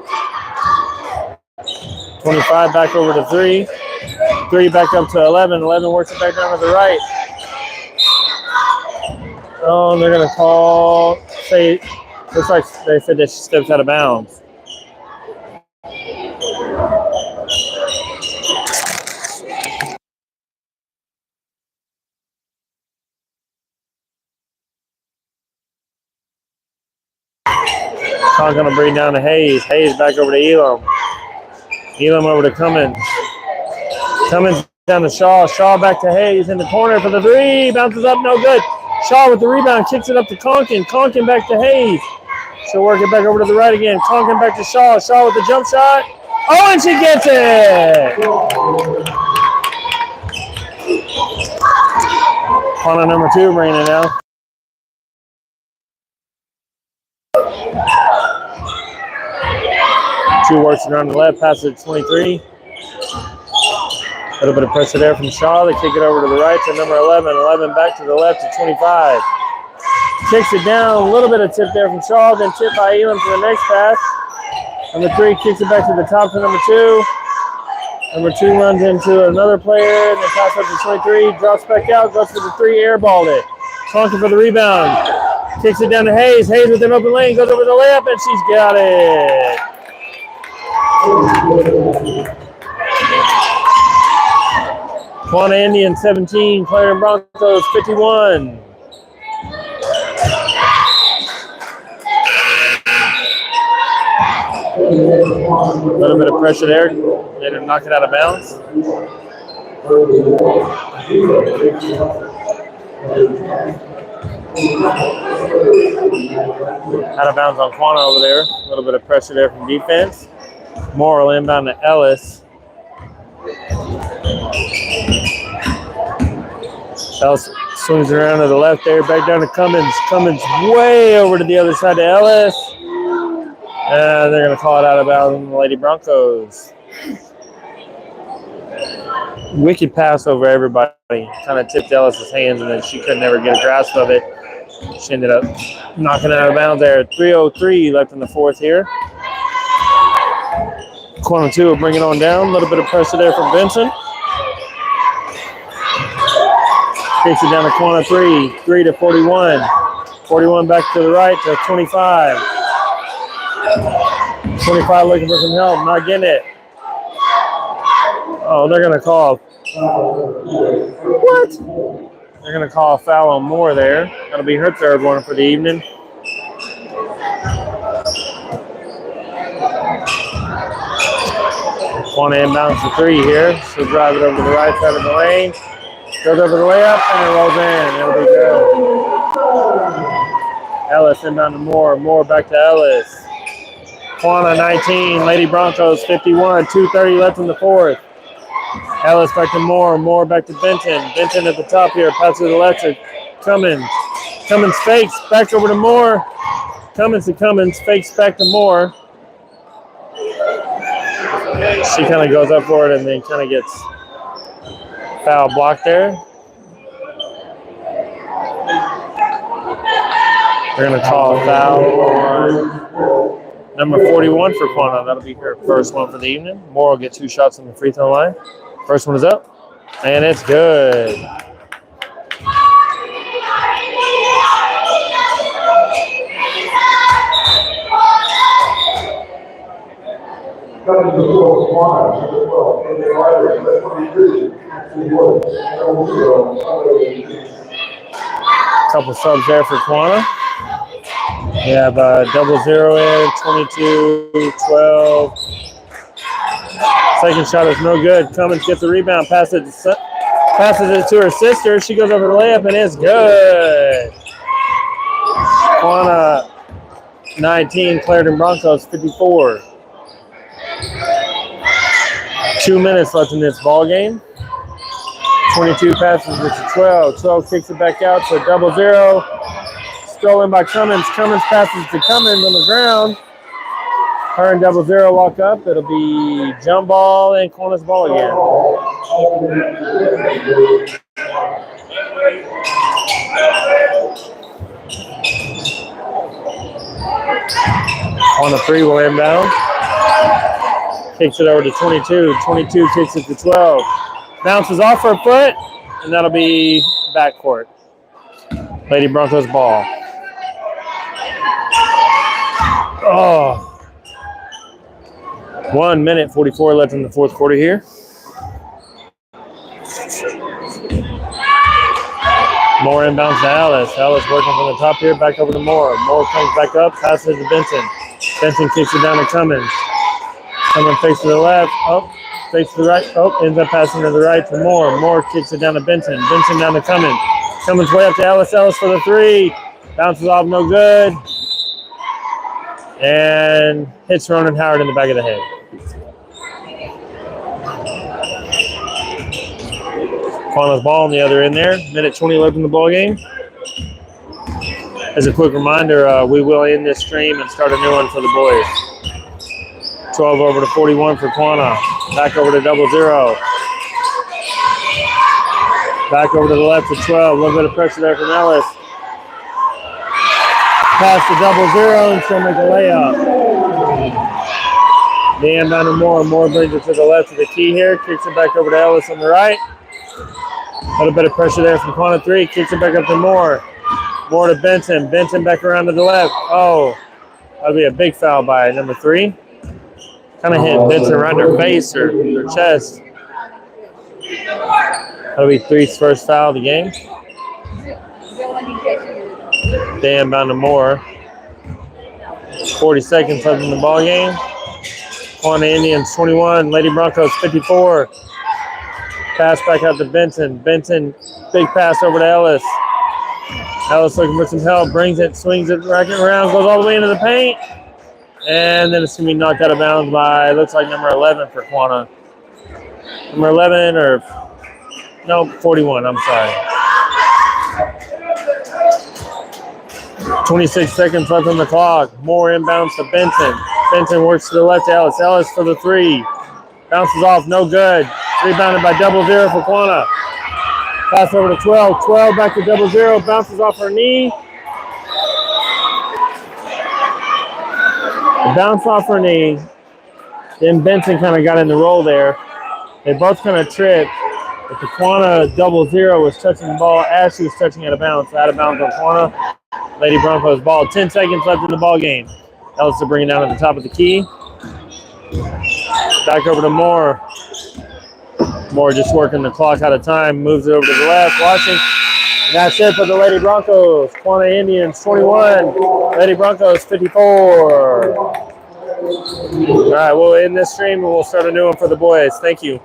25 back over to 3. 3 back up to 11. 11 works it back down to the right. Oh, and they're going to call, looks like they said that she steps out of bounds. Conn going to bring down to Hayes. Hayes back over to Elam. Elam over to Cummins. Cummins down to Shaw. Shaw back to Hayes in the corner for the 3. Bounces up, no good. Shaw with the rebound, kicks it up to Conkin. Conkin back to Hayes. She'll work it back over to the right again. Conkin back to Shaw. Shaw with the jump shot. Oh, and she gets it! Quanah number 2 bringing it now. Two works it around the left, passes it to 23. A little bit of pressure there from Shaw. They kick it over to the right to number 11. 11 back to the left to 25. Kicks it down. A little bit of tip there from Shaw. Then tip by Elam to the next pass. Number 3 kicks it back to the top to number 2. Number 2 runs into another player. Then pass up to 23. Drops back out. Goes for the 3. Airballed it. Conkin for the rebound. Kicks it down to Hayes. Hayes with an open lane. Goes over the layup, and she's got it. Quanah Indians 17, Clarendon Broncos 51. A little bit of pressure there. Made him knock it out of bounds. Out of bounds on Quanah over there. A little bit of pressure there from defense. Morrill inbound to Ellis. Ellis swings around to the left there, back down to Cummins. Cummins way over to the other side to Ellis. And they're going to call it out of bounds on the Lady Broncos. Wicked pass over everybody. Kind of tipped Ellis's hands, and then she could never get a grasp of it. She ended up knocking it out of bounds there. 3:03 left in the fourth here. Quanah 2 will bring it on down. A little bit of pressure there from Benson. Takes it down to Quanah 3. 3 to 41. 41 back to the right to 25. 25 looking for some help. Not getting it. Oh, they're going to call. What? They're going to call a foul on Moore there. That'll be her third one for the evening. Quanah inbounds the 3 here. She'll drive it over to the right side of the lane. Goes over the layup and it rolls in. It'll be good. Ellis inbound to Moore. Moore back to Ellis. Quanah 19, Lady Broncos 51. 2:30 left in the fourth. Ellis back to Moore. Moore back to Benton. Benton at the top here. Pass to the left to Cummins. Cummins fakes. Back over to Moore. Cummins to Cummins. Fakes back to Moore. She kind of goes up for it and then kind of gets foul blocked there. They're going to call a foul on number 41 for Quanah. That'll be her first one for the evening. Moore will get 2 shots on the free throw line. First one is up, and it's good. Couple subs there for Quanah. We have double zero in, 22-12. Second shot is no good. Cummins gets the rebound, passes it to her sister. She goes over the layup, and it's good. Quanah 19, Clarendon Broncos 54. 2 minutes left in this ball game. 22 passes it to 12. 12 kicks it back out to double zero. Stolen by Cummins. Cummins passes to Cummins on the ground. Her and double zero walk up. It'll be jump ball and Quanah's ball again. Quanah 3 will inbound. Kicks it over to 22. 22 kicks it to 12. Bounces off her foot, and that'll be backcourt. Lady Broncos ball. Oh. 1 minute, 44 left in the fourth quarter here. Moore inbounds to Ellis. Ellis working from the top here, back over to Moore. Moore comes back up, passes to Benson. Benson kicks it down to Cummins. Cummins fakes to the left. Oh, fakes to the right. Oh, ends up passing to the right to Moore. Moore kicks it down to Benson. Benson down to Cummins. Cummins way up to Ellis. Ellis for the 3. Bounces off, no good. And hits Ronan Howard in the back of the head. Quanah's ball on the other end there. Minute 20 left in the ball game. As a quick reminder, we will end this stream and start a new one for the boys. 12 over to 41 for Quanah. Back over to double zero. Back over to the left to 12. A little bit of pressure there from Ellis. Pass to double zero and she'll make a layup. The inbound to Moore. Moore brings it to the left of the key here. Kicks it back over to Ellis on the right. A little bit of pressure there from Quanah 3. Kicks it back up to Moore. Moore to Benson. Benson back around to the left. Oh, that'll be a big foul by number 3. Kind of hit Benson around her face or her chest. That'll be 3's first foul of the game. They inbound to Moore. 40 seconds left in the ball game. Quanah Indians 21, Lady Broncos 54. Pass back out to Benson. Benson, big pass over to Ellis. Ellis looking for some help, brings it, swings it, racking around, goes all the way into the paint. And then it's going to be knocked out of bounds by, looks like number 11 for Quanah. Number 11 or, no, 41, I'm sorry. 26 seconds left on the clock. Moore inbounds to Benson. Benson works to the left to Ellis. Ellis for the 3. Bounces off, no good. Rebounded by double zero for Quanah. Pass over to 12. 12 back to double zero. Bounces off her knee. Bounce off her knee. Then Benson kind of got in the roll there. They both kind of tripped. But the Quanah 00 was touching the ball as she was touching out of bounds. Out of bounds on Quanah. Lady Broncos ball. 10 seconds left in the ball game. Ellis to bring it down at the top of the key. Back over to Moore. Moore just working the clock out of time. Moves it over to the left. Watching. And that's it for the Lady Broncos. Quanah Indians 21. Lady Broncos 54. All right, we'll end this stream and we'll start a new one for the boys. Thank you.